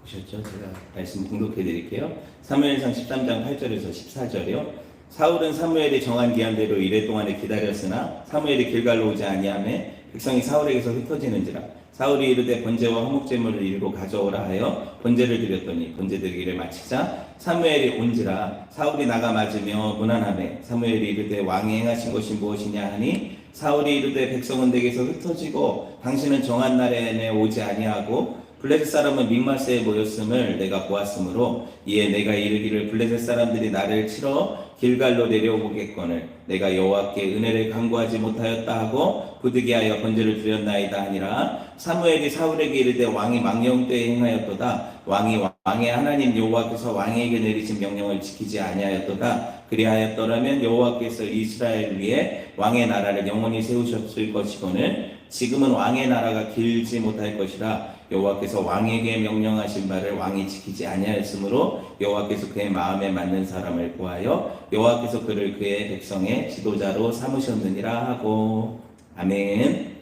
보셨죠? 제가 말씀 공독해 드릴게요. 사무엘상 13장 8절에서 14절이요. 사울은 사무엘이 정한 기한대로 이래 동안에 기다렸으나 사무엘이 길갈로 오지 아니하매 백성이 사울에게서 흩어지는지라. 사울이 이르되 번제와 화목제물을 이루고 가져오라 하여 번제를 드렸더니 번제 드리기를 마치자 사무엘이 온지라. 사울이 나가 맞으며 무난하매 사무엘이 이르되 왕이 행하신 것이 무엇이냐 하니 사울이 이르되 백성은 내게서 흩어지고 당신은 정한 날에 내 오지 아니하고 블레셋 사람은 믹마스에 모였음을 내가 보았으므로 이에 내가 이르기를 블레셋 사람들이 나를 치러 길갈로 내려오겠거늘 내가 여호와께 은혜를 간구하지 못하였다 하고 부득이하여 번제를 드렸나이다 하니라. 사무엘이 사울에게 이르되 왕이 망령 때에 행하였도다. 왕이 왕의 하나님 여호와께서 왕에게 내리신 명령을 지키지 아니하였도다. 그리하였더라면 여호와께서 이스라엘 위에 왕의 나라를 영원히 세우셨을 것이거늘 지금은 왕의 나라가 길지 못할 것이라. 여호와께서 왕에게 명령하신 바를 왕이 지키지 아니하였으므로 여호와께서 그의 마음에 맞는 사람을 구하여 여호와께서 그를 그의 백성의 지도자로 삼으셨느니라 하고. 아멘.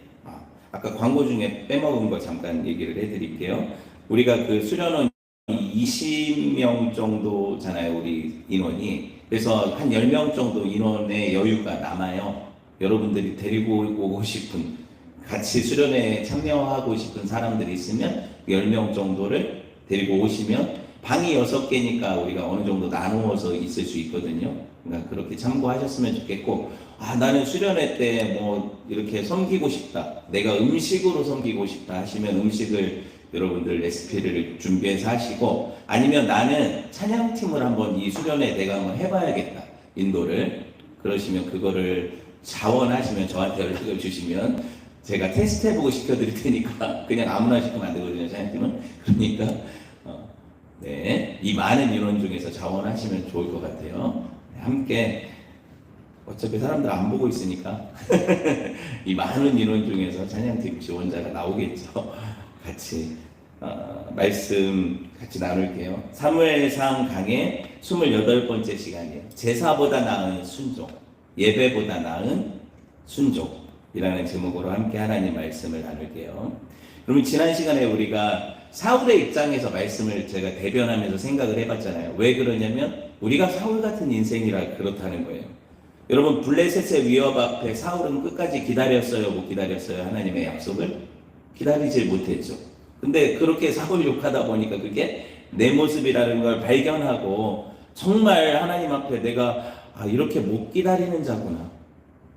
아까 광고 중에 빼먹은 거 잠깐 얘기를 해드릴게요. 우리가 그 수련원 20명 정도잖아요, 우리 인원이. 그래서 한 10명 정도 인원의 여유가 남아요. 여러분들이 데리고 오고 싶은, 같이 수련회에 참여하고 싶은 사람들이 있으면 10명 정도를 데리고 오시면 방이 6개니까 우리가 어느 정도 나누어서 있을 수 있거든요. 그러니까 그렇게 참고하셨으면 좋겠고, 나는 수련회 때 뭐 이렇게 섬기고 싶다, 내가 음식으로 섬기고 싶다 하시면 음식을 여러분들 레시피를 준비해서 하시고, 아니면 나는 찬양팀을 한번 이 수련회 내가 한번 해봐야겠다, 인도를, 그러시면 그거를 자원하시면 저한테 연락을 주시면 제가 테스트 해보고 시켜드릴 테니까 그냥 아무나 시키면 안 되거든요, 찬양팀은. 그러니까 네, 이 많은 인원 중에서 자원하시면 좋을 것 같아요. 함께, 어차피 사람들 안 보고 있으니까 이 많은 인원 중에서 찬양팀 지원자가 나오겠죠. 같이 말씀 같이 나눌게요. 사무엘상 강의 28번째 시간이에요. 제사보다 나은 순종, 예배보다 나은 순종이라는 제목으로 함께 하나님 말씀을 나눌게요. 그러면 지난 시간에 우리가 사울의 입장에서 말씀을 제가 대변하면서 생각을 해봤잖아요. 왜 그러냐면 우리가 사울 같은 인생이라 그렇다는 거예요. 여러분, 블레셋의 위협 앞에 사울은 끝까지 기다렸어요, 못 기다렸어요? 하나님의 약속을 기다리질 못했죠. 근데 그렇게 사울 욕하다 보니까 그게 내 모습이라는 걸 발견하고, 정말 하나님 앞에 내가 이렇게 못 기다리는 자구나,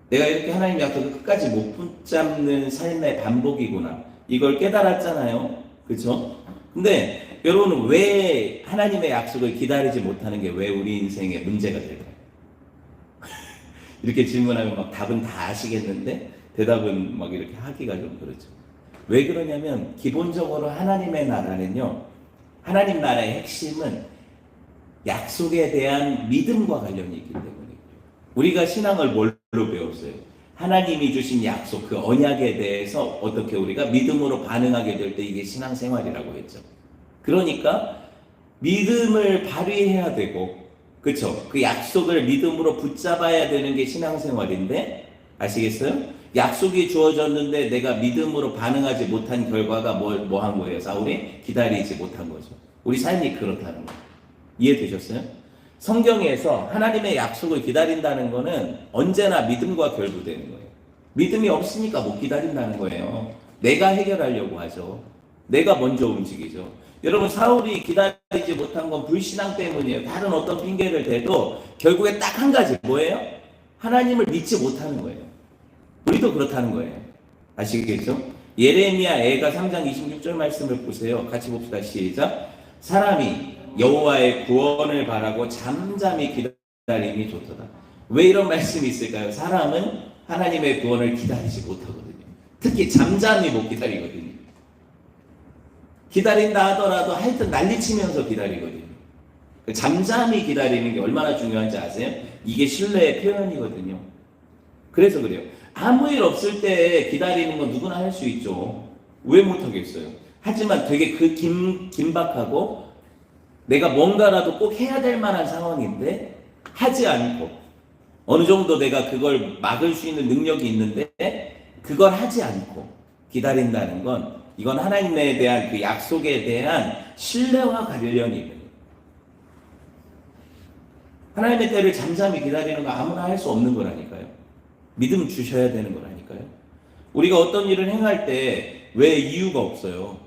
내가 이렇게 하나님 약속을 끝까지 못 붙잡는 삶의 반복이구나, 이걸 깨달았잖아요. 그렇죠? 근데 여러분은 왜 하나님의 약속을 기다리지 못하는 게 왜 우리 인생의 문제가 될까요? 이렇게 질문하면 막 답은 다 아시겠는데 대답은 막 이렇게 하기가 좀 그렇죠. 왜 그러냐면 기본적으로 하나님의 나라는요, 하나님 나라의 핵심은 약속에 대한 믿음과 관련이 있기 때문이에요. 우리가 신앙을 뭘로 배웠어요? 하나님이 주신 약속, 그 언약에 대해서 어떻게 우리가 믿음으로 반응하게 될 때 이게 신앙생활이라고 했죠. 그러니까 믿음을 발휘해야 되고, 그렇죠? 그 약속을 믿음으로 붙잡아야 되는 게 신앙생활인데, 아시겠어요? 약속이 주어졌는데 내가 믿음으로 반응하지 못한 결과가 뭐 한 거예요? 사울이 기다리지 못한 거죠. 우리 삶이 그렇다는 거예요. 이해되셨어요? 성경에서 하나님의 약속을 기다린다는 거는 언제나 믿음과 결부되는 거예요. 믿음이 없으니까 못 기다린다는 거예요. 내가 해결하려고 하죠. 내가 먼저 움직이죠. 여러분, 사울이 기다리지 못한 건 불신앙 때문이에요. 다른 어떤 핑계를 대도 결국에 딱 한 가지, 뭐예요? 하나님을 믿지 못하는 거예요. 우리도 그렇다는 거예요. 아시겠죠? 예레미야 애가 3장 26절 말씀을 보세요. 같이 봅시다. 시작. 사람이 여호와의 구원을 바라고 잠잠히 기다림이 좋도다. 왜 이런 말씀이 있을까요? 사람은 하나님의 구원을 기다리지 못하거든요. 특히 잠잠히 못 기다리거든요. 기다린다 하더라도 하여튼 난리치면서 기다리거든요. 잠잠히 기다리는 게 얼마나 중요한지 아세요? 이게 신뢰의 표현이거든요. 그래서 그래요. 아무 일 없을 때 기다리는 건 누구나 할 수 있죠. 왜 못하겠어요? 하지만 되게 긴박하고 내가 뭔가라도 꼭 해야 될 만한 상황인데 하지 않고, 어느 정도 내가 그걸 막을 수 있는 능력이 있는데 그걸 하지 않고 기다린다는 건 이건 하나님에 대한 그 약속에 대한 신뢰와 관련이 있는 거예요. 하나님의 때를 잠잠히 기다리는 거 아무나 할 수 없는 거라니까요. 믿음 주셔야 되는 거라니까요. 우리가 어떤 일을 행할 때 왜 이유가 없어요?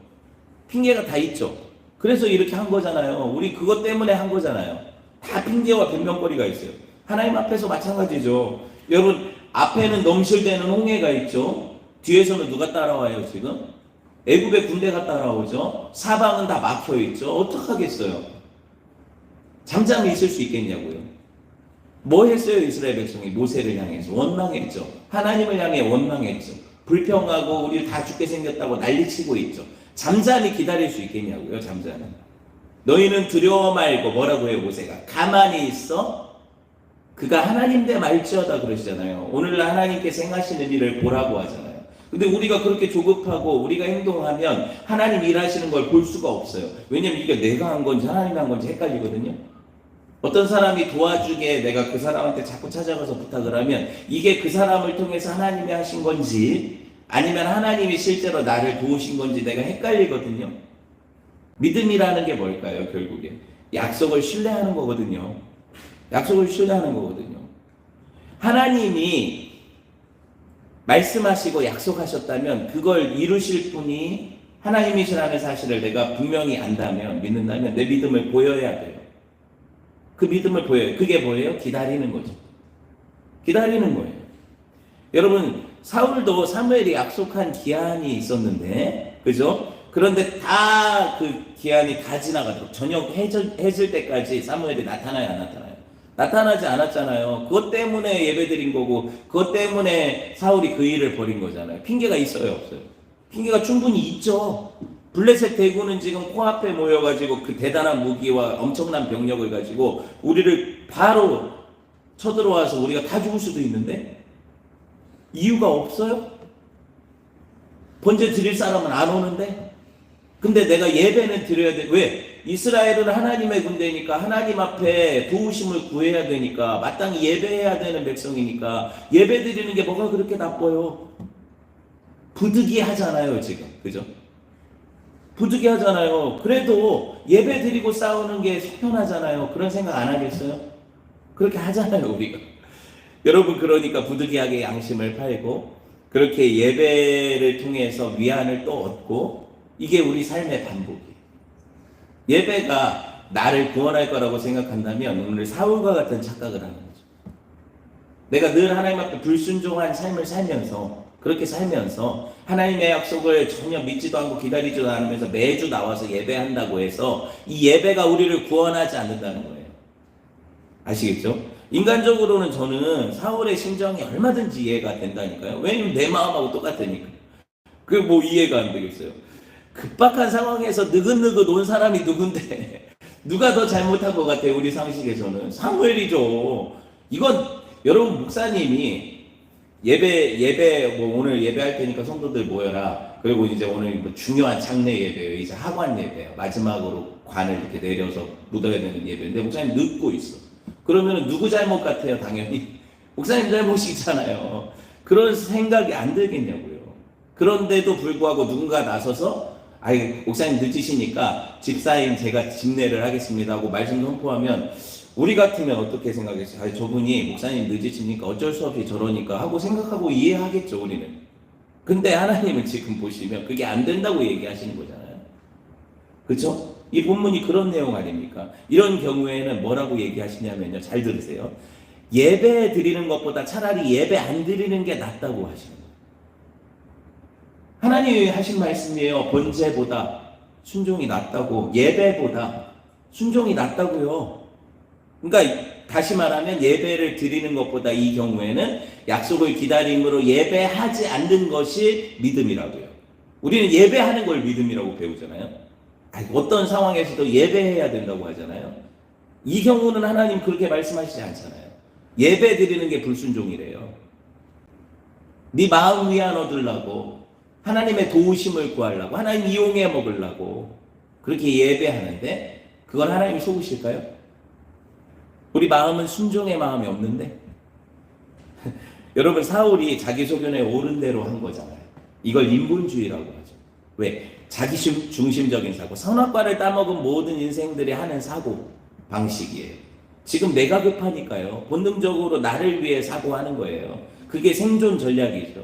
핑계가 다 있죠. 그래서 이렇게 한 거잖아요. 우리 그것 때문에 한 거잖아요. 다 핑계와 변명거리가 있어요. 하나님 앞에서 마찬가지죠. 여러분, 앞에는 넘실대는 홍해가 있죠. 뒤에서는 누가 따라와요 지금? 애굽의 군대가 따라오죠. 사방은 다 막혀 있죠. 어떡하겠어요? 잠잠히 있을 수 있겠냐고요. 뭐 했어요 이스라엘 백성이? 모세를 향해서 원망했죠. 하나님을 향해 원망했죠. 불평하고 우리 다 죽게 생겼다고 난리치고 있죠. 잠잠히 기다릴 수 있겠냐고요. 잠잠히. 너희는 두려워 말고 뭐라고 해요 모세가? 가만히 있어. 그가 하나님 대 말지어다 그러시잖아요. 오늘날 하나님께서 행하시는 일을 보라고 하잖아요. 근데 우리가 그렇게 조급하고 우리가 행동하면 하나님 일하시는 걸 볼 수가 없어요. 왜냐면 이게 내가 한 건지 하나님이 한 건지 헷갈리거든요. 어떤 사람이 도와주게 내가 그 사람한테 자꾸 찾아가서 부탁을 하면 이게 그 사람을 통해서 하나님이 하신 건지 아니면 하나님이 실제로 나를 도우신 건지 내가 헷갈리거든요. 믿음이라는 게 뭘까요? 결국에 약속을 신뢰하는 거거든요. 약속을 신뢰하는 거거든요. 하나님이 말씀하시고 약속하셨다면 그걸 이루실 분이 하나님이시라는 사실을 내가 분명히 안다면, 믿는다면 내 믿음을 보여야 돼요. 그 믿음을 보여요. 그게 뭐예요? 기다리는 거죠. 기다리는 거예요. 여러분, 사울도 사무엘이 약속한 기한이 있었는데, 그죠? 그런데 다 그 기한이 다 지나가도록 저녁 해질 때까지 사무엘이 나타나요, 안 나타나요? 나타나지 않았잖아요. 그것 때문에 예배드린 거고, 그것 때문에 사울이 그 일을 벌인 거잖아요. 핑계가 있어요, 없어요? 핑계가 충분히 있죠. 블레셋 대군은 지금 코앞에 모여가지고 그 대단한 무기와 엄청난 병력을 가지고 우리를 바로 쳐들어와서 우리가 다 죽을 수도 있는데 이유가 없어요? 번제 드릴 사람은 안 오는데? 근데 내가 예배는 드려야 돼. 왜? 이스라엘은 하나님의 군대니까 하나님 앞에 도우심을 구해야 되니까 마땅히 예배해야 되는 백성이니까 예배 드리는 게 뭐가 그렇게 나빠요? 부득이 하잖아요 지금. 그죠? 부득이 하잖아요. 그래도 예배 드리고 싸우는 게 속편하잖아요. 그런 생각 안 하겠어요? 그렇게 하잖아요 우리가. 여러분, 그러니까 부득이하게 양심을 팔고 그렇게 예배를 통해서 위안을 또 얻고, 이게 우리 삶의 반복이에요. 예배가 나를 구원할 거라고 생각한다면 오늘 사울과 같은 착각을 하는 거죠. 내가 늘 하나님 앞에 불순종한 삶을 살면서, 그렇게 살면서 하나님의 약속을 전혀 믿지도 않고 기다리지도 않으면서 매주 나와서 예배한다고 해서 이 예배가 우리를 구원하지 않는다는 거예요. 아시겠죠? 인간적으로는 저는 사울의 심정이 얼마든지 이해가 된다니까요. 왜냐면 내 마음하고 똑같으니까. 그게 뭐 이해가 안 되겠어요. 급박한 상황에서 느긋느긋 온 사람이 누군데 누가 더 잘못한 것 같아요? 우리 상식에서는 사무엘이죠. 이건 여러분, 목사님이 예배 뭐 오늘 예배할 테니까 성도들 모여라. 그리고 이제 오늘 뭐 중요한 장례 예배예요. 이제 하관 예배예요. 마지막으로 관을 이렇게 내려서 묻어야 되는 예배인데 목사님 늦고 있어. 그러면 누구 잘못 같아요? 당연히 목사님 잘못이잖아요. 그런 생각이 안 들겠냐고요. 그런데도 불구하고 누군가 나서서 목사님 늦으시니까 집사임 제가 집례를 하겠습니다 하고 말씀 선포하면 우리 같으면 어떻게 생각했어요? 저분이 목사님 늦으시니까 어쩔 수 없이 저러니까 하고 생각하고 이해하겠죠 우리는. 근데 하나님은 지금 보시면 그게 안 된다고 얘기하시는 거잖아요. 그렇죠? 이 본문이 그런 내용 아닙니까? 이런 경우에는 뭐라고 얘기하시냐면요, 잘 들으세요. 예배 드리는 것보다 차라리 예배 안 드리는 게 낫다고 하시는 거예요. 하나님이 하신 말씀이에요. 번제보다 순종이 낫다고, 예배보다 순종이 낫다고요. 그러니까 다시 말하면 예배를 드리는 것보다 이 경우에는 약속을 기다림으로 예배하지 않는 것이 믿음이라고요. 우리는 예배하는 걸 믿음이라고 배우잖아요. 어떤 상황에서도 예배해야 된다고 하잖아요. 이 경우는 하나님 그렇게 말씀하시지 않잖아요. 예배 드리는 게 불순종이래요. 네 마음 위안 얻으려고, 하나님의 도우심을 구하려고, 하나님 이용해 먹으려고 그렇게 예배하는데 그걸 하나님이 속으실까요? 우리 마음은 순종의 마음이 없는데 여러분, 사울이 자기 소견에 옳은 대로 한 거잖아요. 이걸 인본주의라고 하죠. 왜? 자기 중심적인 사고. 선악과를 따먹은 모든 인생들이 하는 사고 방식이에요. 지금 내가 급하니까요. 본능적으로 나를 위해 사고하는 거예요. 그게 생존 전략이죠.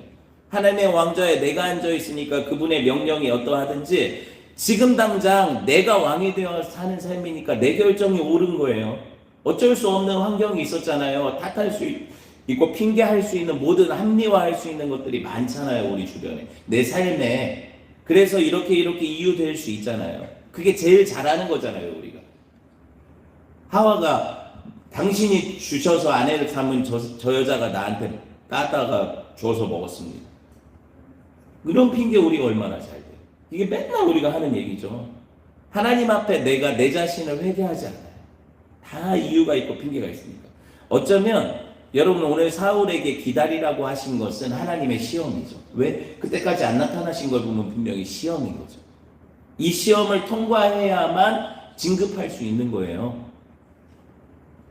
하나님의 왕좌에 내가 앉아 있으니까 그분의 명령이 어떠하든지 지금 당장 내가 왕이 되어 사는 삶이니까 내 결정이 옳은 거예요. 어쩔 수 없는 환경이 있었잖아요. 탓할 수 있고 핑계할 수 있는 모든 합리화할 수 있는 것들이 많잖아요. 우리 주변에. 내 삶에. 그래서 이렇게 이유될 수 있잖아요. 그게 제일 잘하는 거잖아요. 우리가. 하와가 당신이 주셔서 아내를 삼은 저 여자가 나한테 따다가 줘서 먹었습니다. 이런 핑계 우리가 얼마나 잘 돼요. 이게 맨날 우리가 하는 얘기죠. 하나님 앞에 내가 내 자신을 회개하지 않아요. 다 이유가 있고 핑계가 있으니까. 어쩌면 여러분 오늘 사울에게 기다리라고 하신 것은 하나님의 시험이죠. 왜? 그때까지 안 나타나신 걸 보면 분명히 시험인 거죠. 이 시험을 통과해야만 진급할 수 있는 거예요.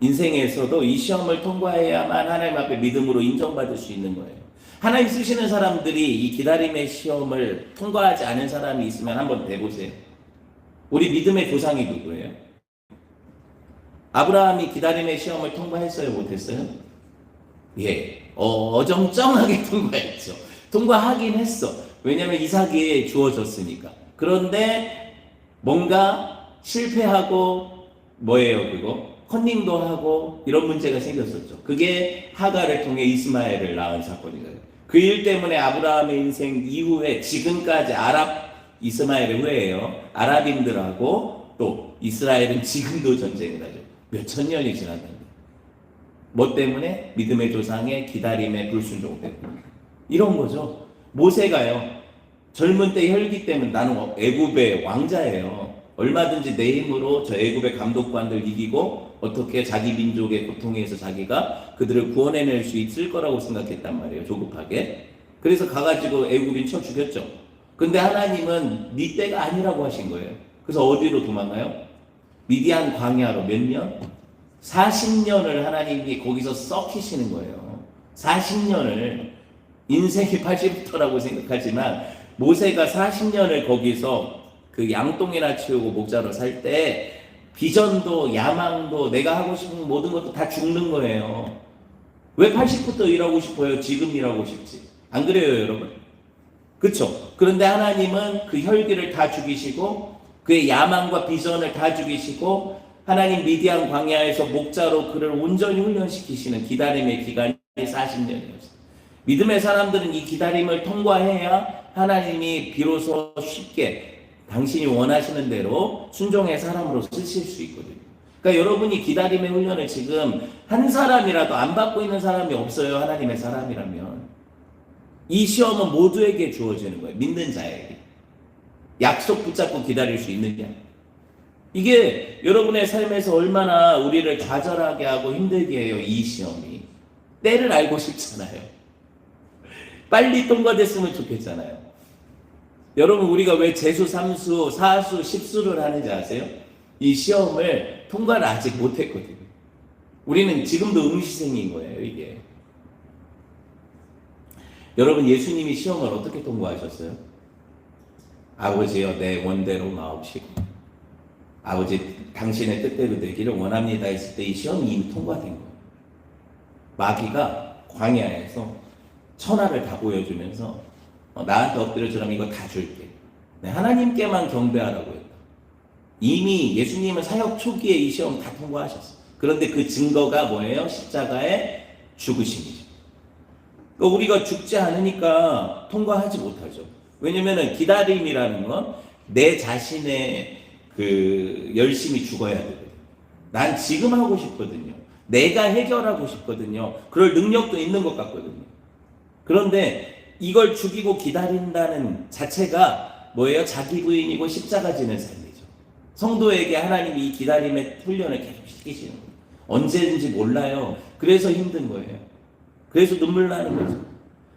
인생에서도 이 시험을 통과해야만 하나님 앞에 믿음으로 인정받을 수 있는 거예요. 하나님 쓰시는 사람들이 이 기다림의 시험을 통과하지 않은 사람이 있으면 한번 대보세요. 우리 믿음의 조상이 누구예요? 아브라함이 기다림의 시험을 통과했어요? 못했어요? 예, 어정쩡하게 통과했죠. 통과하긴 했어. 왜냐하면 이삭이 주어졌으니까. 그런데 뭔가 실패하고 뭐예요 그거? 컨닝도 하고 이런 문제가 생겼었죠. 그게 하가를 통해 이스마엘을 낳은 사건이거든요. 그 일 때문에 아브라함의 인생 이후에 지금까지 이스마엘의 후예요. 아랍인들하고 또 이스라엘은 지금도 전쟁을 하죠. 몇천 년이 지났는데. 뭐 때문에? 믿음의 조상의 기다림의 불순종 때문에. 이런 거죠. 모세가요. 젊은 때 혈기 때문에 나는 애굽의 왕자예요. 얼마든지 내 힘으로 저 애굽의 감독관들 이기고 어떻게 자기 민족의 고통에서 자기가 그들을 구원해낼 수 있을 거라고 생각했단 말이에요. 조급하게. 그래서 가가지고 애굽인 쳐 죽였죠. 근데 하나님은 네 때가 아니라고 하신 거예요. 그래서 어디로 도망가요? 미디안 광야로 몇 년? 40년을 하나님이 거기서 썩히시는 거예요. 40년을. 인생이 80부터라고 생각하지만 모세가 40년을 거기서 그 양똥이나 치우고 목자로 살 때 비전도 야망도 내가 하고 싶은 모든 것도 다 죽는 거예요. 왜 80부터 일하고 싶어요? 지금 일하고 싶지. 안 그래요, 여러분? 그쵸? 그런데 하나님은 그 혈기를 다 죽이시고 그의 야망과 비전을 다 죽이시고 하나님 미디안 광야에서 목자로 그를 온전히 훈련시키시는 기다림의 기간이 40년이었어요. 믿음의 사람들은 이 기다림을 통과해야 하나님이 비로소 쉽게 당신이 원하시는 대로 순종의 사람으로 쓰실 수 있거든요. 그러니까 여러분이 기다림의 훈련을 지금 한 사람이라도 안 받고 있는 사람이 없어요. 하나님의 사람이라면. 이 시험은 모두에게 주어지는 거예요. 믿는 자에게. 약속 붙잡고 기다릴 수 있느냐. 이게 여러분의 삶에서 얼마나 우리를 좌절하게 하고 힘들게 해요. 이 시험이. 때를 알고 싶잖아요. 빨리 통과됐으면 좋겠잖아요. 여러분 우리가 왜 재수, 삼수, 사수, 십수를 하는지 아세요? 이 시험을 통과를 아직 못했거든요. 우리는 지금도 응시생인 거예요. 이게. 여러분 예수님이 시험을 어떻게 통과하셨어요? 아버지여 내 원대로 마옵시고 아버지 당신의 뜻대로 되기를 원합니다 했을 때 이 시험이 이미 통과된 거예요. 마귀가 광야에서 천하를 다 보여주면서 나한테 엎드려주라면 이거 다 줄게. 네, 하나님께만 경배하라고 했다. 이미 예수님은 사역 초기에 이 시험 다 통과하셨어요. 그런데 그 증거가 뭐예요? 십자가의 죽으심이죠. 그러니까 우리가 죽지 않으니까 통과하지 못하죠. 왜냐면은 기다림이라는 건 내 자신의 그 열심히 죽어야 되거든요. 난 지금 하고 싶거든요. 내가 해결하고 싶거든요. 그럴 능력도 있는 것 같거든요. 그런데 이걸 죽이고 기다린다는 자체가 뭐예요? 자기 부인이고 십자가 지는 삶이죠. 성도에게 하나님이 이 기다림의 훈련을 계속 시키시는 거예요. 언제든지 몰라요. 그래서 힘든 거예요. 그래서 눈물 나는 거죠.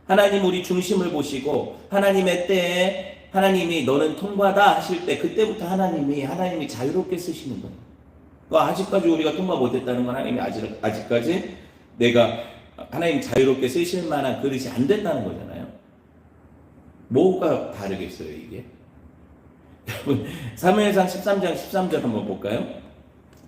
하나님 우리 중심을 보시고 하나님의 때에 하나님이 너는 통과다 하실 때 그때부터 하나님이 자유롭게 쓰시는 거예요. 아직까지 우리가 통과 못했다는 건 하나님이 아직까지 내가 하나님 자유롭게 쓰실 만한 그릇이 안 된다는 거잖아요. 뭐가 다르겠어요 이게? 여러분 사무엘상 13장 13절 한번 볼까요?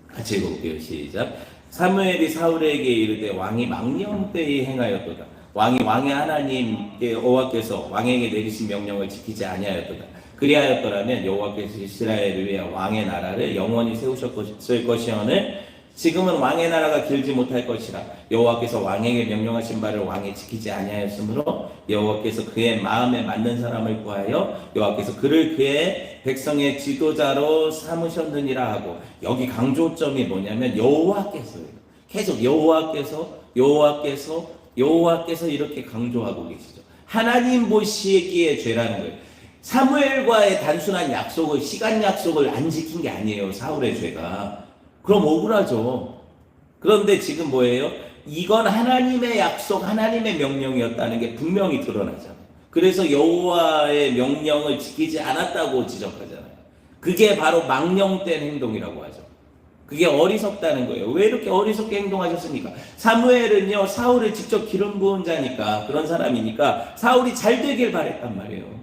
같이 읽어볼게요. 시작. 사무엘이 사울에게 이르되 왕이 망령 때에 행하였도다. 왕의 하나님께 여호와께서 왕에게 내리신 명령을 지키지 아니하였도다. 그리하였더라면 여호와께서 이스라엘을 위해 왕의 나라를 영원히 세우셨을 것이오늘 지금은 왕의 나라가 길지 못할 것이라. 여호와께서 왕에게 명령하신 바를 왕이 지키지 아니하였으므로 여호와께서 그의 마음에 맞는 사람을 구하여 여호와께서 그를 그의 백성의 지도자로 삼으셨느니라 하고, 여기 강조점이 뭐냐면 여호와께서예요. 계속 여호와께서 이렇게 강조하고 계시죠. 하나님 보시기에 죄라는 거예요. 사무엘과의 단순한 약속을, 시간 약속을 안 지킨 게 아니에요, 사울의 죄가. 그럼 억울하죠. 그런데 지금 뭐예요? 이건 하나님의 약속, 하나님의 명령이었다는 게 분명히 드러나잖아요. 그래서 여호와의 명령을 지키지 않았다고 지적하잖아요. 그게 바로 망령된 행동이라고 하죠. 그게 어리석다는 거예요. 왜 이렇게 어리석게 행동하셨습니까? 사무엘은요, 사울을 직접 기름 부은 자니까, 그런 사람이니까 사울이 잘 되길 바랬단 말이에요.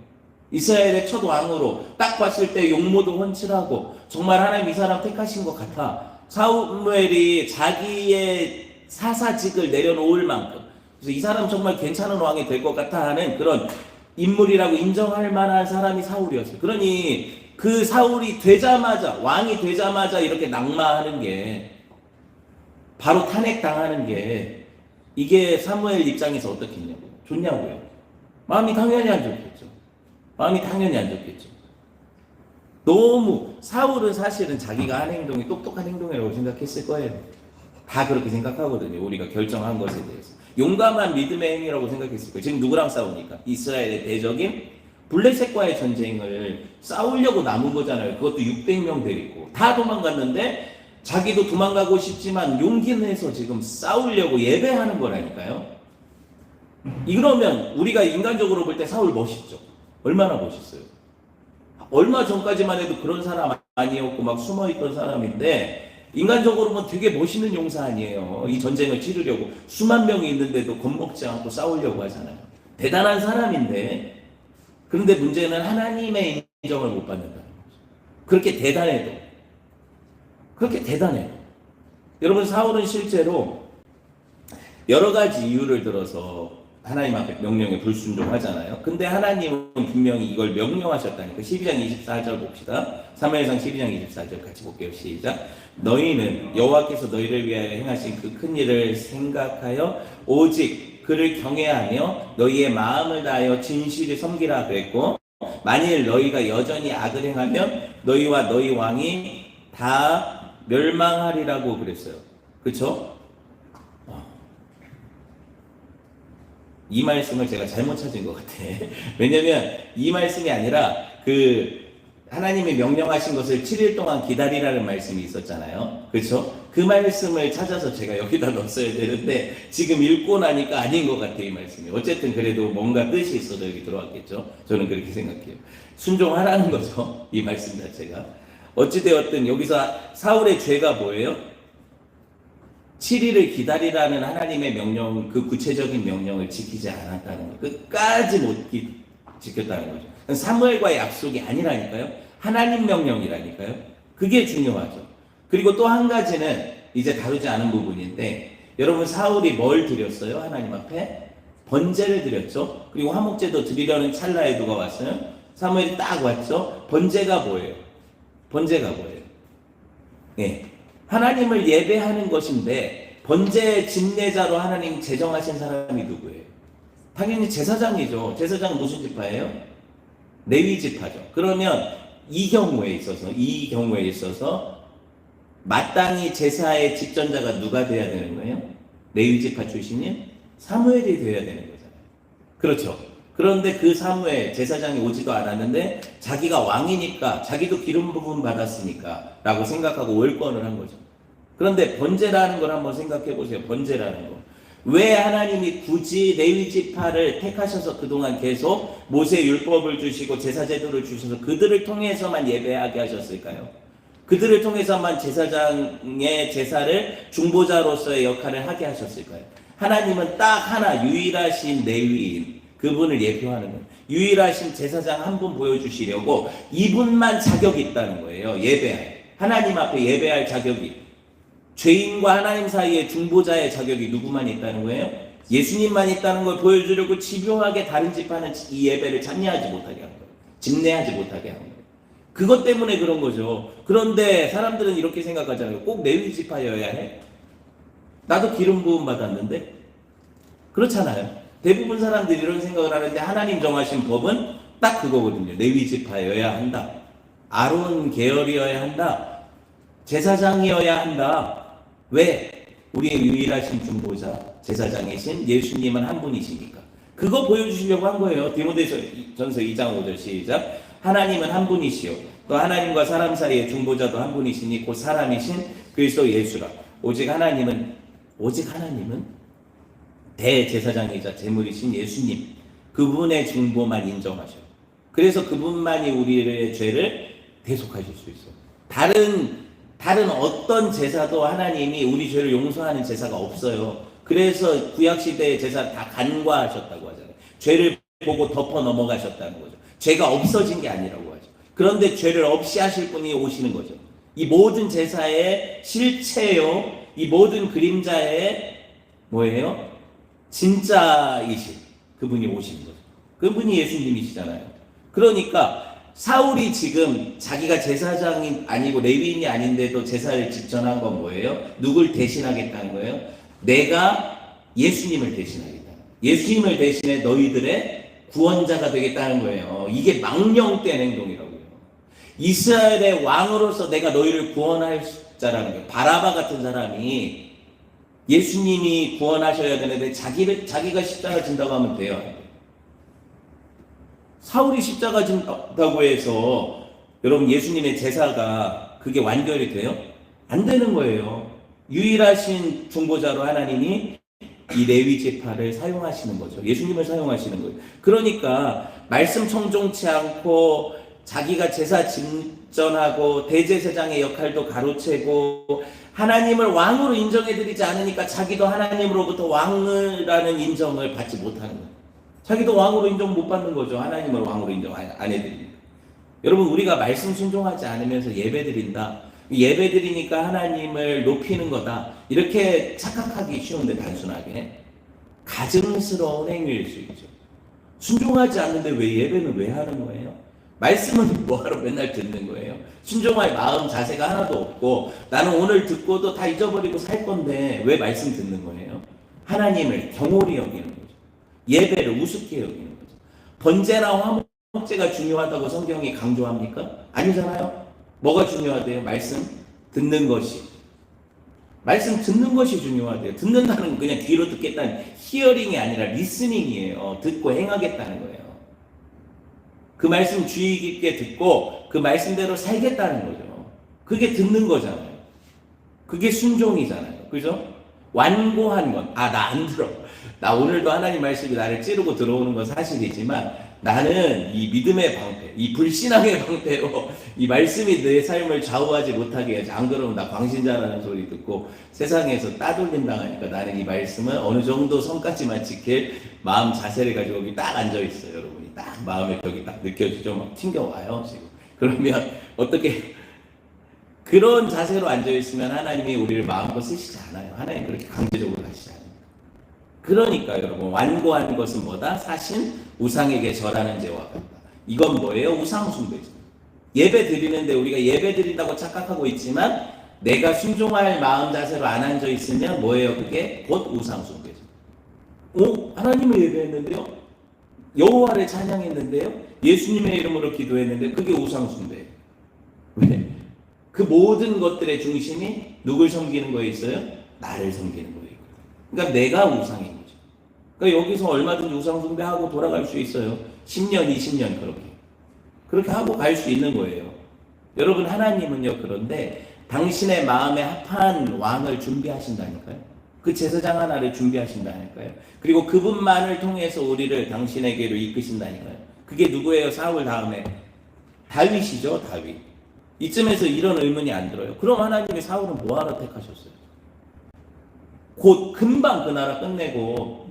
이스라엘의 첫 왕으로 딱 봤을 때 용모도 훤칠하고 정말 하나님 이 사람 택하신 것 같아. 사무엘이 자기의 사사직을 내려놓을 만큼, 그래서 이 사람 정말 괜찮은 왕이 될 것 같아 하는 그런 인물이라고 인정할 만한 사람이 사울이었어요. 그러니 그 사울이 되자마자, 왕이 되자마자 이렇게 낙마하는 게, 바로 탄핵당하는 게, 이게 사무엘 입장에서 어떻겠냐고요? 좋냐고요? 마음이 당연히 안 좋겠죠. 너무, 사울은 사실은 자기가 한 행동이 똑똑한 행동이라고 생각했을 거예요. 다 그렇게 생각하거든요. 우리가 결정한 것에 대해서. 용감한 믿음의 행위라고 생각했을 거예요. 지금 누구랑 싸우니까? 이스라엘의 대적인 블레셋과의 전쟁을 싸우려고 남은 거잖아요. 그것도 600명 데리고. 다 도망갔는데 자기도 도망가고 싶지만 용기 내서 지금 싸우려고 예배하는 거라니까요. 이러면 우리가 인간적으로 볼 때 사울 멋있죠. 얼마나 멋있어요. 얼마 전까지만 해도 그런 사람 아니었고 막 숨어있던 사람인데, 인간적으로 보면 되게 멋있는 용사 아니에요. 이 전쟁을 치르려고 수만 명이 있는데도 겁먹지 않고 싸우려고 하잖아요. 대단한 사람인데, 그런데 문제는 하나님의 인정을 못 받는다는 거죠. 그렇게 대단해도. 여러분, 사울은 실제로 여러 가지 이유를 들어서 하나님 앞에 명령에 불순종하잖아요. 근데 하나님은 분명히 이걸 명령하셨다니까. 12장 24절 봅시다. 사무엘상 12장 24절 같이 볼게요. 시작. 너희는 여호와께서 너희를 위하여 행하신 그 큰 일을 생각하여 오직 그를 경외하며 너희의 마음을 다하여 진실히 섬기라 그랬고, 만일 너희가 여전히 악을 행하면 너희와 너희 왕이 다 멸망하리라고 그랬어요. 그렇죠? 이 말씀을 제가 잘못 찾은 것 같아. 왜냐면 이 말씀이 아니라 하나님이 명령하신 것을 7일 동안 기다리라는 말씀이 있었잖아요. 그렇죠? 그 말씀을 찾아서 제가 여기다 넣었어야 되는데 지금 읽고 나니까 아닌 것 같아, 이 말씀이. 어쨌든 그래도 뭔가 뜻이 있어서 여기 들어왔겠죠. 저는 그렇게 생각해요. 순종하라는 거죠, 이 말씀 자체가. 어찌되었든 여기서 사울의 죄가 뭐예요? 7일을 기다리라는 하나님의 명령, 그 구체적인 명령을 지키지 않았다는 거, 끝까지 못 지켰다는 거죠. 사무엘과의 약속이 아니라니까요. 하나님 명령이라니까요. 그게 중요하죠. 그리고 또 한 가지는 이제 다루지 않은 부분인데, 여러분, 사울이 뭘 드렸어요? 하나님 앞에 번제를 드렸죠. 그리고 화목제도 드리려는 찰나에 누가 왔어요? 사무엘이 딱 왔죠. 번제가 뭐예요? 예. 하나님을 예배하는 것인데, 번제 집례자로 하나님 제정하신 사람이 누구예요? 당연히 제사장이죠. 제사장은 무슨 지파예요? 레위 지파죠. 그러면 이 경우에 있어서 마땅히 제사의 직전자가 누가 돼야 되는 거예요? 레위 지파 출신인 사무엘이 돼야 되는 거잖아요. 그렇죠. 그런데 그 사무엘 제사장이 오지도 않았는데 자기가 왕이니까, 자기도 기름 부음 받았으니까 라고 생각하고 월권을 한 거죠. 그런데 번제라는 걸 한번 생각해 보세요. 번제라는 거. 왜 하나님이 굳이 레위 지파를 택하셔서 그동안 계속 모세 율법을 주시고 제사 제도를 주셔서 그들을 통해서만 예배하게 하셨을까요? 그들을 통해서만 제사장의 제사를 중보자로서의 역할을 하게 하셨을까요? 하나님은 딱 하나, 유일하신 레위인, 그분을 예표하는 거예요. 유일하신 제사장 한 분 보여주시려고 이분만 자격이 있다는 거예요. 예배할. 하나님 앞에 예배할 자격이. 죄인과 하나님 사이의 중보자의 자격이 누구만 있다는 거예요? 예수님만 있다는 걸 보여주려고 집요하게 다른 집하는 이 예배를 참여하지 못하게 한 거예요. 집례하지 못하게 한 거예요. 그것 때문에 그런 거죠. 그런데 사람들은 이렇게 생각하잖아요. 꼭 레위 지파여야 해? 나도 기름 부음 받았는데? 그렇잖아요. 대부분 사람들이 이런 생각을 하는데 하나님 정하신 법은 딱 그거거든요. 레위 지파여야 한다. 아론 계열이어야 한다. 제사장이어야 한다. 왜? 우리의 유일하신 중보자, 제사장이신 예수님은 한 분이시니까. 그거 보여주시려고 한 거예요. 디모데전서 2장 5절 시작. 하나님은 한 분이시요. 또 하나님과 사람 사이의 중보자도 한 분이시니 곧 사람이신 그리스도 예수라. 오직 하나님은 대제사장이자 제물이신 예수님. 그분의 중보만 인정하셔. 그래서 그분만이 우리의 죄를 대속하실 수 있어요. 다른 어떤 제사도 하나님이 우리 죄를 용서하는 제사가 없어요. 그래서 구약시대의 제사 다 간과하셨다고 하잖아요. 죄를 보고 덮어 넘어가셨다는 거죠. 죄가 없어진 게 아니라고 하죠. 그런데 죄를 없이 하실 분이 오시는 거죠. 이 모든 제사의 실체요. 이 모든 그림자의 뭐예요? 진짜이신 그분이 오시는 거죠. 그분이 예수님이시잖아요. 그러니까 사울이 지금 자기가 제사장이 아니고 레위인이 아닌데도 제사를 직전한 건 뭐예요? 누굴 대신하겠다는 거예요? 내가 예수님을 대신하겠다. 예수님을 대신해 너희들의 구원자가 되겠다는 거예요. 이게 망령된 행동이라고요. 이스라엘의 왕으로서 내가 너희를 구원할 자라는 거예요. 바라바 같은 사람이 예수님이 구원하셔야 되는데 자기가 십자가 진다고 하면 돼요. 사울이 십자가 진다고 해서 여러분 예수님의 제사가 그게 완결이 돼요? 안 되는 거예요. 유일하신 중보자로 하나님이 이 레위 지파를 사용하시는 거죠. 예수님을 사용하시는 거예요. 그러니까 말씀 청종치 않고 자기가 제사 진전하고 대제사장의 역할도 가로채고 하나님을 왕으로 인정해드리지 않으니까 자기도 하나님으로부터 왕이라는 인정을 받지 못하는 거예요. 자기도 왕으로 인정 못 받는 거죠. 하나님을 왕으로 인정 안 해드리니까. 여러분 우리가 말씀 순종하지 않으면서 예배드린다. 예배드리니까 하나님을 높이는 거다. 이렇게 착각하기 쉬운데 단순하게 가증스러운 행위일 수 있죠. 순종하지 않는데 왜 예배는 왜 하는 거예요? 말씀은 뭐하러 맨날 듣는 거예요? 순종할 마음 자세가 하나도 없고 나는 오늘 듣고도 다 잊어버리고 살 건데 왜 말씀 듣는 거예요? 하나님을 경홀히 여기는 거죠. 예배를 우습게 여기는 거죠. 번제나 화목제가 중요하다고 성경이 강조합니까? 아니잖아요. 뭐가 중요하대요? 말씀 듣는 것이. 말씀 듣는 것이 중요하대요. 듣는다는 건 그냥 귀로 듣겠다는 히어링이 아니라 리스닝이에요. 듣고 행하겠다는 거예요. 그 말씀 주의 깊게 듣고 그 말씀대로 살겠다는 거죠. 그게 듣는 거잖아요. 그게 순종이잖아요. 그죠? 완고한 건, 나 안 들어. 나 오늘도 하나님 말씀이 나를 찌르고 들어오는 건 사실이지만 나는 이 믿음의 방패, 이 불신앙의 방패로 이 말씀이 내 삶을 좌우하지 못하게 해야지. 안 그러면 나 광신자라는 소리 듣고 세상에서 따돌림 당하니까 나는 이 말씀은 어느 정도 선까지만 지킬 마음 자세를 가지고 여기 딱 앉아있어요. 여러분이 딱 마음의 벽이 딱 느껴지죠. 막 튕겨와요 지금. 그러면 어떻게 그런 자세로 앉아있으면 하나님이 우리를 마음껏 쓰시지 않아요. 하나님 그렇게 강제적으로 하시지 않아요. 그러니까 여러분 완고한 것은 뭐다? 사신 우상에게 절하는 죄와 같다. 이건 뭐예요? 우상 숭배죠. 예배 드리는데 우리가 예배 드린다고 착각하고 있지만 내가 순종할 마음 자세로 안 앉아 있으면 뭐예요? 그게 곧 우상 숭배죠. 하나님을 예배했는데요. 여호와를 찬양했는데요. 예수님의 이름으로 기도했는데 그게 우상 숭배예요. 왜? 그 모든 것들의 중심이 누굴 섬기는 거에 있어요? 나를 섬기는 거예요. 그러니까 내가 우상인 거죠. 그러니까 여기서 얼마든지 우상 숭배하고 돌아갈 수 있어요. 10년, 20년 그렇게 하고 갈 수 있는 거예요. 여러분 하나님은요 그런데 당신의 마음에 합한 왕을 준비하신다니까요. 그 제사장 하나를 준비하신다니까요. 그리고 그분만을 통해서 우리를 당신에게로 이끄신다니까요. 그게 누구예요? 사울 다음에 다윗이죠. 다윗. 이쯤에서 이런 의문이 안 들어요. 그럼 하나님이 사울은 뭐하러 택하셨어요? 곧 금방 그 나라 끝내고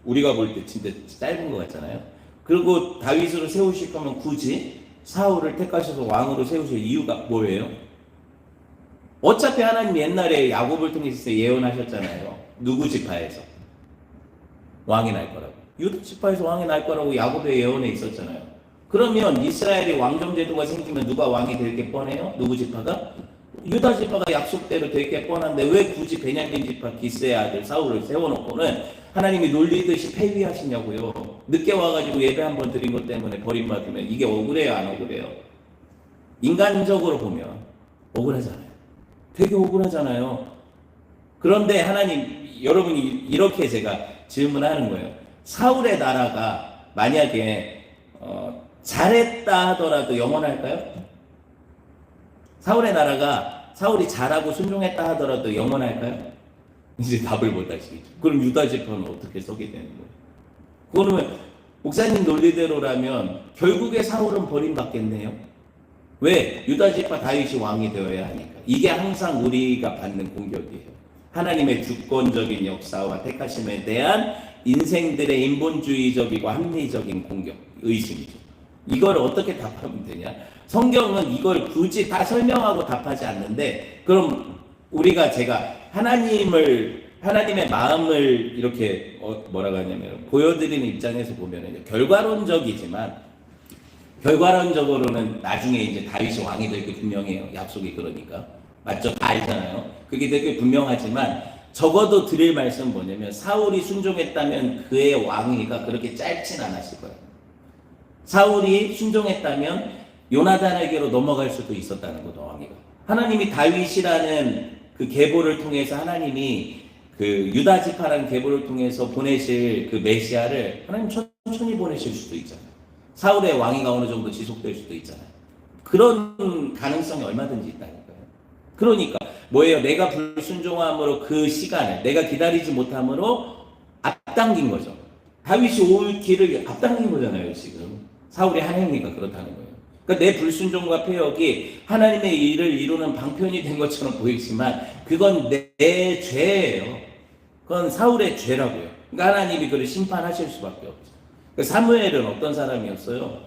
우리가 볼 때 진짜 짧은 것 같잖아요. 그리고 다윗으로 세우실 거면 굳이 사울을 택하셔서 왕으로 세우실 이유가 뭐예요? 어차피 하나님 옛날에 야곱을 통해서 예언하셨잖아요. 누구 지파에서 왕이 날 거라고. 유다 지파에서 왕이 날 거라고 야곱의 예언에 있었잖아요. 그러면 이스라엘이 왕정 제도가 생기면 누가 왕이 될 게 뻔해요? 누구 지파가? 유다 지파가 약속대로 될 게 뻔한데 왜 굳이 베냐민 지파 기스의 아들 사울을 세워놓고는 하나님이 놀리듯이 폐위하시냐고요. 늦게 와가지고 예배 한번 드린 것 때문에 버림받으면 이게 억울해요, 안 억울해요? 인간적으로 보면 억울하잖아요. 되게 억울하잖아요. 그런데 하나님, 여러분이 이렇게 제가 질문하는 거예요. 사울의 나라가 만약에 잘했다 하더라도 영원할까요? 사울의 나라가 사울이 잘하고 순종했다 하더라도 영원할까요? 이제 답을 못 하시겠죠. 그럼 유다 지파는 어떻게 서게 되는 거예요? 그거는 목사님 논리대로라면 결국에 사울은 버림받겠네요. 왜? 유다 지파 다윗이 왕이 되어야 하니까. 이게 항상 우리가 받는 공격이에요. 하나님의 주권적인 역사와 택하심에 대한 인생들의 인본주의적이고 합리적인 공격, 의심이죠. 이걸 어떻게 답하면 되냐? 성경은 이걸 굳이 다 설명하고 답하지 않는데, 그럼 제가 하나님의 마음을 이렇게 뭐라고 하냐면 보여드리는 입장에서 보면은 결과론적으로는 나중에 이제 다윗이 왕이 될 게 분명해요. 약속이 그러니까. 맞죠? 다 알잖아요. 그게 되게 분명하지만 적어도 드릴 말씀은 뭐냐면 사울이 순종했다면 그의 왕위가 그렇게 짧진 않았을 거예요. 사울이 순종했다면 요나단에게로 넘어갈 수도 있었다는 거죠, 왕위가. 하나님이 다윗이라는 그 계보를 통해서 하나님이 그 유다 지파라는 계보를 통해서 보내실 그 메시아를 하나님 천천히 보내실 수도 있잖아요. 사울의 왕위가 어느 정도 지속될 수도 있잖아요. 그런 가능성이 얼마든지 있다니까요. 그러니까 뭐예요? 내가 불순종함으로 그 시간을 내가 기다리지 못함으로 앞당긴 거죠. 다윗이 올 길을 앞당긴 거잖아요, 지금. 사울의 한 행위가 그렇다는 거예요. 그러니까 내 불순종과 폐역이 하나님의 일을 이루는 방편이 된 것처럼 보이지만 그건 내 죄예요. 그건 사울의 죄라고요. 그러니까 하나님이 그를 심판하실 수밖에 없죠. 그러니까 사무엘은 어떤 사람이었어요?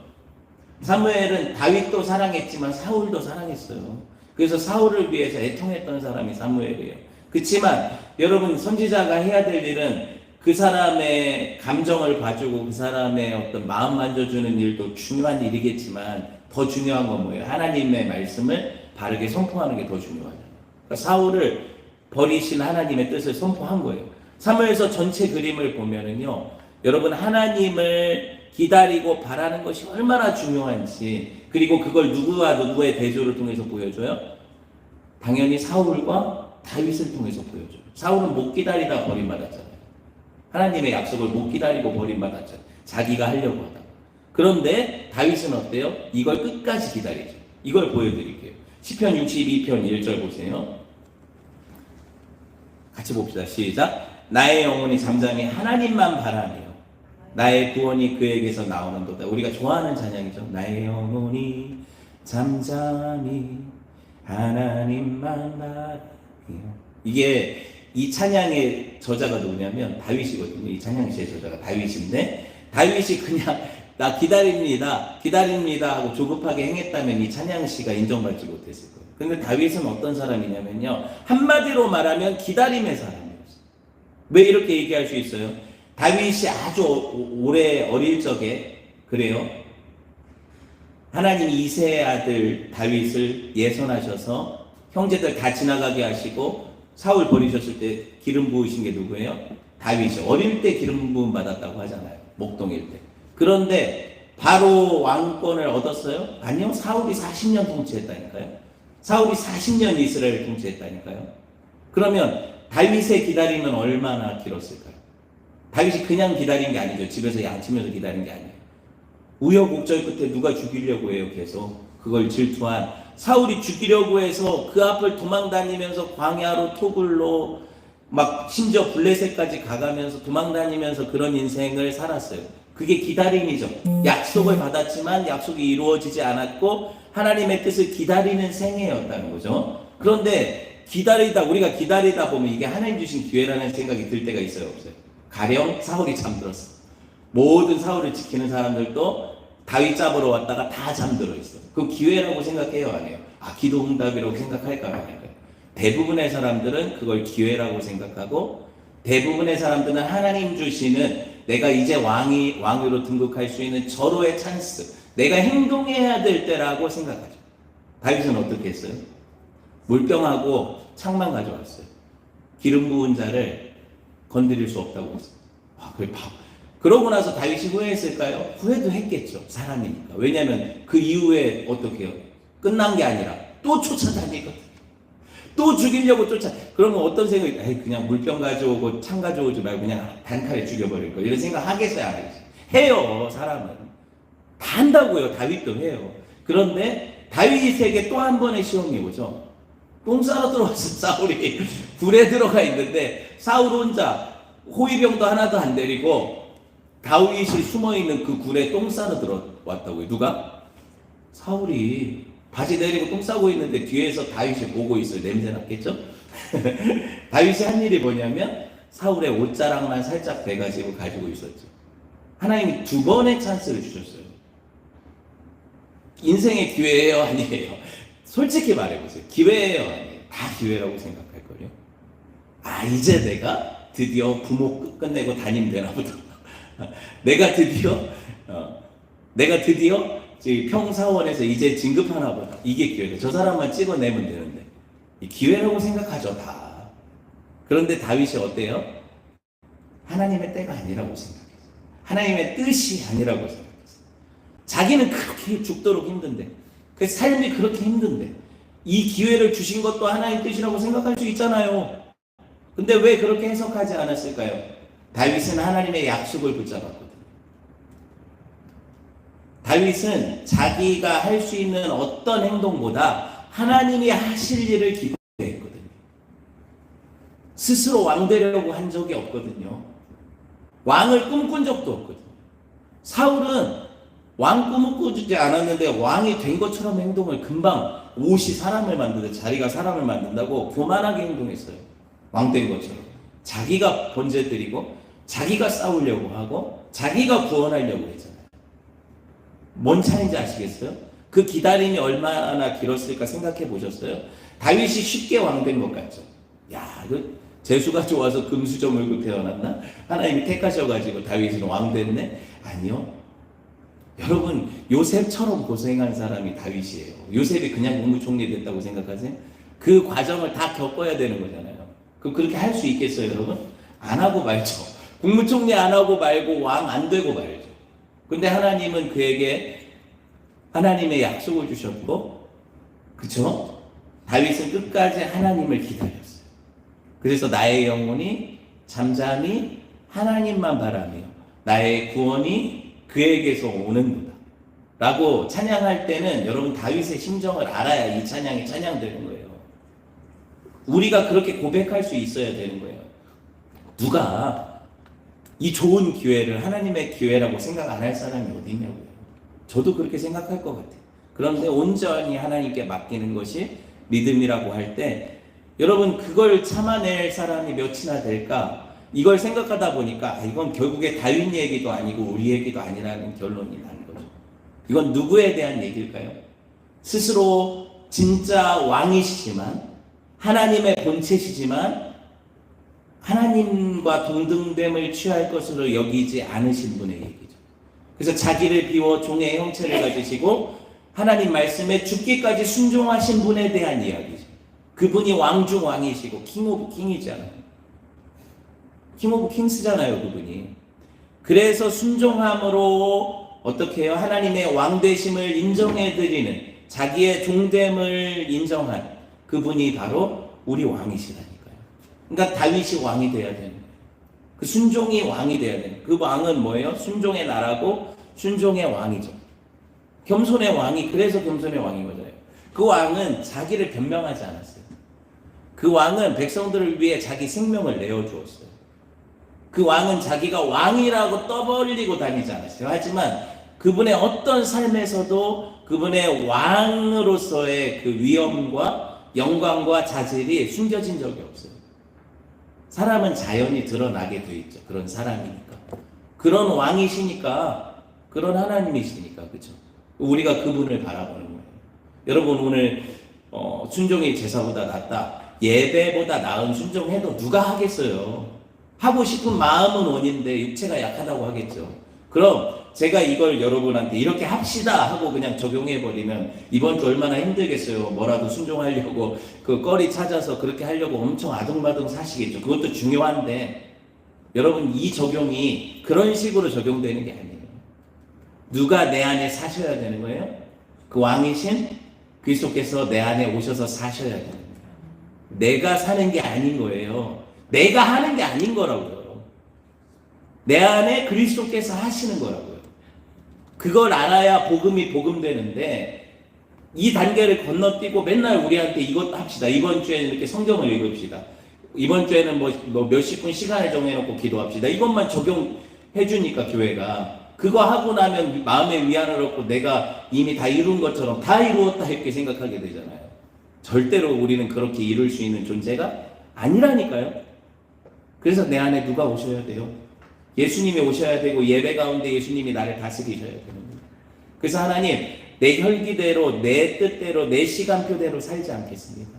사무엘은 다윗도 사랑했지만 사울도 사랑했어요. 그래서 사울을 위해서 애통했던 사람이 사무엘이에요. 그렇지만 여러분, 선지자가 해야 될 일은 그 사람의 감정을 봐주고 그 사람의 어떤 마음 만져주는 일도 중요한 일이겠지만 더 중요한 건 뭐예요? 하나님의 말씀을 바르게 선포하는 게 더 중요하잖아요. 그러니까 사울을 버리신 하나님의 뜻을 선포한 거예요. 사무엘서 전체 그림을 보면은요, 여러분, 하나님을 기다리고 바라는 것이 얼마나 중요한지, 그리고 그걸 누구와 누구의 대조를 통해서 보여줘요? 당연히 사울과 다윗을 통해서 보여줘요. 사울은 못 기다리다 버림받았잖아요. 하나님의 약속을 못 기다리고 버림받았잖아요. 자기가 하려고 하다가. 그런데 다윗은 어때요? 이걸 끝까지 기다리죠. 이걸 보여드릴게요. 시편 62편 1절 보세요. 같이 봅시다. 시작. 나의 영혼이 잠잠히 하나님만 바라며 나의 구원이 그에게서 나오는도다. 우리가 좋아하는 찬양이죠. 나의 영혼이 잠잠히 하나님만 바라며. 이게 이 찬양의 저자가 누구냐면 다윗이거든요. 이 찬양시의 저자가 다윗인데, 다윗이 그냥 나 기다립니다 하고 조급하게 행했다면 이 찬양시가 인정받지 못했을 거예요. 근데 다윗은 어떤 사람이냐면요, 한마디로 말하면 기다림의 사람이었어요. 왜 이렇게 얘기할 수 있어요? 다윗이 아주 오래 어릴 적에 그래요. 하나님이 이새의 아들 다윗을 예선하셔서 형제들 다 지나가게 하시고 사울 버리셨을 때 기름 부으신 게 누구예요? 다윗이 어릴 때 기름 부음 받았다고 하잖아요. 목동일 때. 그런데 바로 왕권을 얻었어요? 아니요. 사울이 40년 통치했다니까요. 사울이 40년 이스라엘을 통치했다니까요. 그러면 다윗의 기다림은 얼마나 길었을까요? 다윗이 그냥 기다린 게 아니죠. 집에서 양치면서 기다린 게 아니에요. 우여곡절 끝에 누가 죽이려고 해요. 계속 그걸 질투한 사울이 죽이려고 해서 그 앞을 도망다니면서 광야로 토굴로 막 심지어 블레셋까지 가가면서 도망다니면서 그런 인생을 살았어요. 그게 기다림이죠. 약속을 받았지만 약속이 이루어지지 않았고 하나님의 뜻을 기다리는 생애였다는 거죠. 그런데 우리가 기다리다 보면 이게 하나님 주신 기회라는 생각이 들 때가 있어요, 없어요? 가령 사울이 잠들었어. 모든 사울을 지키는 사람들도 다윗 잡으러 왔다가 다 잠들어 있어. 그 기회라고 생각해요, 안 해요? 기도 응답이라고 생각할까요, 안 할까요? 대부분의 사람들은 그걸 기회라고 생각하고, 대부분의 사람들은 하나님 주시는 내가 이제 왕으로 등극할 수 있는 절호의 찬스, 내가 행동해야 될 때라고 생각하죠. 다윗은 어떻게 했어요? 물병하고 창만 가져왔어요. 기름 부은 자를 건드릴 수 없다고 했어요. 그러고 나서 다윗이 후회했을까요? 후회도 했겠죠. 사람이니까. 왜냐하면 그 이후에 어떻게 해요? 끝난 게 아니라 또 쫓아다니거든요. 또 죽이려고 그러면 어떤 생각이, 그냥 물병 가져오고 창 가져오지 말고 그냥 단칼에 죽여버릴 거, 이런 생각 하겠어요, 안 하겠어요? 해요. 사람은 다 한다고요. 다윗도 해요. 그런데 다윗에게 또 한 번의 시험이 오죠. 똥 싸러 들어왔어. 사울이 불에 들어가 있는데 사울 혼자 호위병도 하나도 안 데리고 다윗이 숨어있는 그 굴에 똥 싸러 들어왔다고요. 누가? 사울이 바지 내리고 똥 싸고 있는데 뒤에서 다윗이 보고 있어요. 냄새 났겠죠? 다윗이 한 일이 뭐냐면 사울의 옷자락만 살짝 빼가지고 가지고 있었죠. 하나님이 두 번의 찬스를 주셨어요. 인생의 기회예요, 아니에요? 솔직히 말해보세요. 기회예요, 아니에요? 다 기회라고 생각할걸요. 이제 내가 드디어 부모 끝내고 다니면 되나 보다. 내가 드디어 평사원에서 이제 진급하나 보다. 이게 기회다. 저 사람만 찍어내면 되는데. 이 기회라고 생각하죠, 다. 그런데 다윗이 어때요? 하나님의 때가 아니라고 생각했어요. 하나님의 뜻이 아니라고 생각했어요. 자기는 그렇게 죽도록 힘든데, 그 삶이 그렇게 힘든데, 이 기회를 주신 것도 하나님의 뜻이라고 생각할 수 있잖아요. 근데 왜 그렇게 해석하지 않았을까요? 다윗은 하나님의 약속을 붙잡았거든요. 다윗은 자기가 할 수 있는 어떤 행동보다 하나님이 하실 일을 기도했거든요. 스스로 왕 되려고 한 적이 없거든요. 왕을 꿈꾼 적도 없거든요. 사울은 왕 꿈을 꾸지 않았는데 왕이 된 것처럼 행동을, 금방 옷이 사람을 만드는데 자리가 사람을 만든다고 교만하게 행동했어요. 왕 된 것처럼. 자기가 번제드리고 자기가 싸우려고 하고 자기가 구원하려고 했잖아요. 뭔 차이인지 아시겠어요? 그 기다림이 얼마나 길었을까 생각해 보셨어요? 다윗이 쉽게 왕 된 것 같죠? 재수가 좋아서 금수저 물고 태어났나? 하나님이 택하셔가지고 다윗은 왕 됐네? 아니요. 여러분, 요셉처럼 고생한 사람이 다윗이에요. 요셉이 그냥 국무총리 됐다고 생각하세요? 그 과정을 다 겪어야 되는 거잖아요. 그럼 그렇게 할 수 있겠어요, 여러분? 안 하고 말죠. 국무총리 안 하고 말고 왕 안 되고 말죠. 근데 하나님은 그에게 하나님의 약속을 주셨고, 그쵸? 다윗은 끝까지 하나님을 기다렸어요. 그래서 나의 영혼이 잠잠히 하나님만 바라며 나의 구원이 그에게서 오는구나 라고 찬양할 때는 여러분 다윗의 심정을 알아야 이 찬양이 찬양되는 거예요. 우리가 그렇게 고백할 수 있어야 되는 거예요. 누가 이 좋은 기회를 하나님의 기회라고 생각 안 할 사람이 어디 있냐고요. 저도 그렇게 생각할 것 같아요. 그런데 온전히 하나님께 맡기는 것이 믿음이라고 할 때 여러분 그걸 참아낼 사람이 몇이나 될까? 이걸 생각하다 보니까 이건 결국에 다윗 얘기도 아니고 우리 얘기도 아니라는 결론이 나는 거죠. 이건 누구에 대한 얘기일까요? 스스로 진짜 왕이시지만 하나님의 본체시지만 하나님과 동등됨을 취할 것으로 여기지 않으신 분의 얘기죠. 그래서 자기를 비워 종의 형체를 가지시고 하나님 말씀에 죽기까지 순종하신 분에 대한 이야기죠. 그분이 왕 중 왕이시고 킹 오브 킹이잖아요. 킹 오브 킹스잖아요, 그분이. 그래서 순종함으로 어떻게 해요? 하나님의 왕되심을 인정해드리는 자기의 종됨을 인정한 그분이 바로 우리 왕이시라니까요. 그러니까 다윗이 왕이 돼야 되는 거예요. 그 순종이 왕이 돼야 되는 거예요. 그 왕은 뭐예요? 순종의 나라고 순종의 왕이죠. 겸손의 왕이, 그래서 겸손의 왕인 거잖아요. 그 왕은 자기를 변명하지 않았어요. 그 왕은 백성들을 위해 자기 생명을 내어주었어요. 그 왕은 자기가 왕이라고 떠벌리고 다니지 않았어요. 하지만 그분의 어떤 삶에서도 그분의 왕으로서의 그 위엄과 영광과 자질이 숨겨진 적이 없어요. 사람은 자연이 드러나게 돼 있죠. 그런 사람이니까. 그런 왕이시니까, 그런 하나님이시니까, 그죠? 우리가 그분을 바라보는 거예요. 여러분, 오늘 순종이 제사보다 낫다. 예배보다 나은 순종해도 누가 하겠어요? 하고 싶은 마음은 원인데 육체가 약하다고 하겠죠. 그럼 제가 이걸 여러분한테 이렇게 합시다 하고 그냥 적용해버리면 이번 주 얼마나 힘들겠어요. 뭐라도 순종하려고 그 거리 찾아서 그렇게 하려고 엄청 아둥바둥 사시겠죠. 그것도 중요한데 여러분, 이 적용이 그런 식으로 적용되는 게 아니에요. 누가 내 안에 사셔야 되는 거예요? 그 왕이신 그리스도께서 내 안에 오셔서 사셔야 되는 거예요. 내가 사는 게 아닌 거예요. 내가 하는 게 아닌 거라고요. 내 안에 그리스도께서 하시는 거라고요. 그걸 알아야 복음이 복음되는데 이 단계를 건너뛰고 맨날 우리한테 이것도 합시다. 이번 주에는 이렇게 성경을 읽읍시다. 이번 주에는 뭐 몇십 분 시간을 정해놓고 기도합시다. 이것만 적용해 주니까 교회가 그거 하고 나면 마음의 위안을 얻고 내가 이미 다 이룬 것처럼 다 이루었다 이렇게 생각하게 되잖아요. 절대로 우리는 그렇게 이룰 수 있는 존재가 아니라니까요. 그래서 내 안에 누가 오셔야 돼요? 예수님이 오셔야 되고 예배 가운데 예수님이 나를 다스리셔야 되는 거예요. 그래서 하나님, 내 혈기대로 내 뜻대로 내 시간표대로 살지 않겠습니다.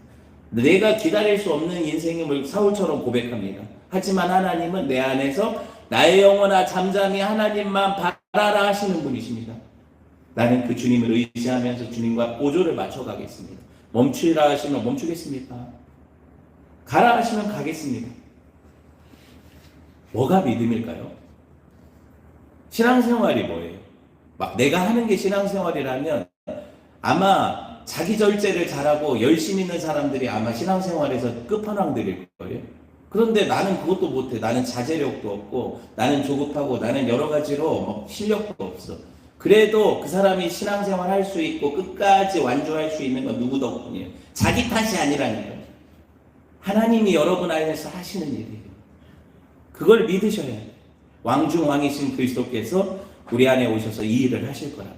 내가 기다릴 수 없는 인생임을 사울처럼 고백합니다. 하지만 하나님은 내 안에서 나의 영혼아 잠잠히 하나님만 바라라 하시는 분이십니다. 나는 그 주님을 의지하면서 주님과 보조를 맞춰가겠습니다. 멈추라 하시면 멈추겠습니다. 가라 하시면 가겠습니다. 뭐가 믿음일까요? 신앙생활이 뭐예요? 막 내가 하는 게 신앙생활이라면 아마 자기 절제를 잘하고 열심 있는 사람들이 아마 신앙생활에서 끝판왕들일 거예요. 그런데 나는 그것도 못해. 나는 자제력도 없고 나는 조급하고 나는 여러 가지로 뭐 실력도 없어. 그래도 그 사람이 신앙생활 할 수 있고 끝까지 완주할 수 있는 건 누구 덕분이에요? 자기 탓이 아니라니까요. 하나님이 여러분 안에서 하시는 일이에요. 그걸 믿으셔야 해요. 왕중왕이신 그리스도께서 우리 안에 오셔서 이 일을 하실 거라고.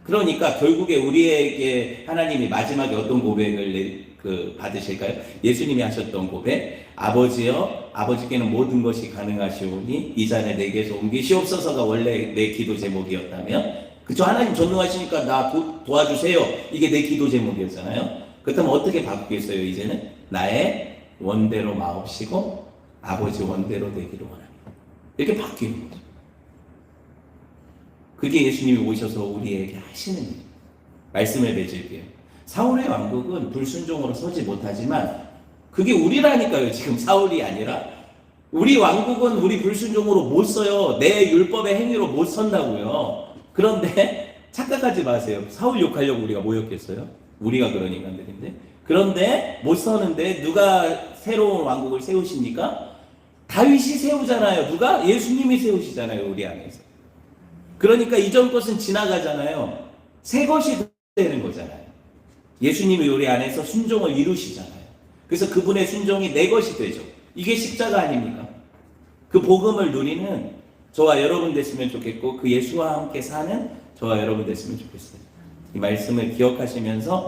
그러니까 결국에 우리에게 하나님이 마지막에 어떤 고백을 받으실까요? 예수님이 하셨던 고백, 아버지여, 아버지께는 모든 것이 가능하시오니 이 잔을 내게서 옮기시옵소서가 원래 내 기도 제목이었다면, 그쵸? 하나님 전능하시니까 나 도와주세요. 이게 내 기도 제목이었잖아요. 그렇다면 어떻게 바꾸겠어요? 이제는 나의 원대로 마옵시고 아버지 원대로 되기를 원합니다. 이렇게 바뀌는 거죠. 그게 예수님이 오셔서 우리에게 하시는 일. 말씀을 맺을게요. 사울의 왕국은 불순종으로 서지 못하지만 그게 우리라니까요. 지금 사울이 아니라 우리 왕국은 우리 불순종으로 못 서요. 내 율법의 행위로 못 선다고요. 그런데 착각하지 마세요. 사울 욕하려고 우리가 모였겠어요? 우리가 그런 인간들인데. 그런데 못 서는데 누가 새로운 왕국을 세우십니까? 다윗이 세우잖아요. 누가? 예수님이 세우시잖아요. 우리 안에서. 그러니까 이전 것은 지나가잖아요. 새 것이 되는 거잖아요. 예수님이 우리 안에서 순종을 이루시잖아요. 그래서 그분의 순종이 내 것이 되죠. 이게 십자가 아닙니까? 그 복음을 누리는 저와 여러분 됐으면 좋겠고 그 예수와 함께 사는 저와 여러분 됐으면 좋겠어요. 이 말씀을 기억하시면서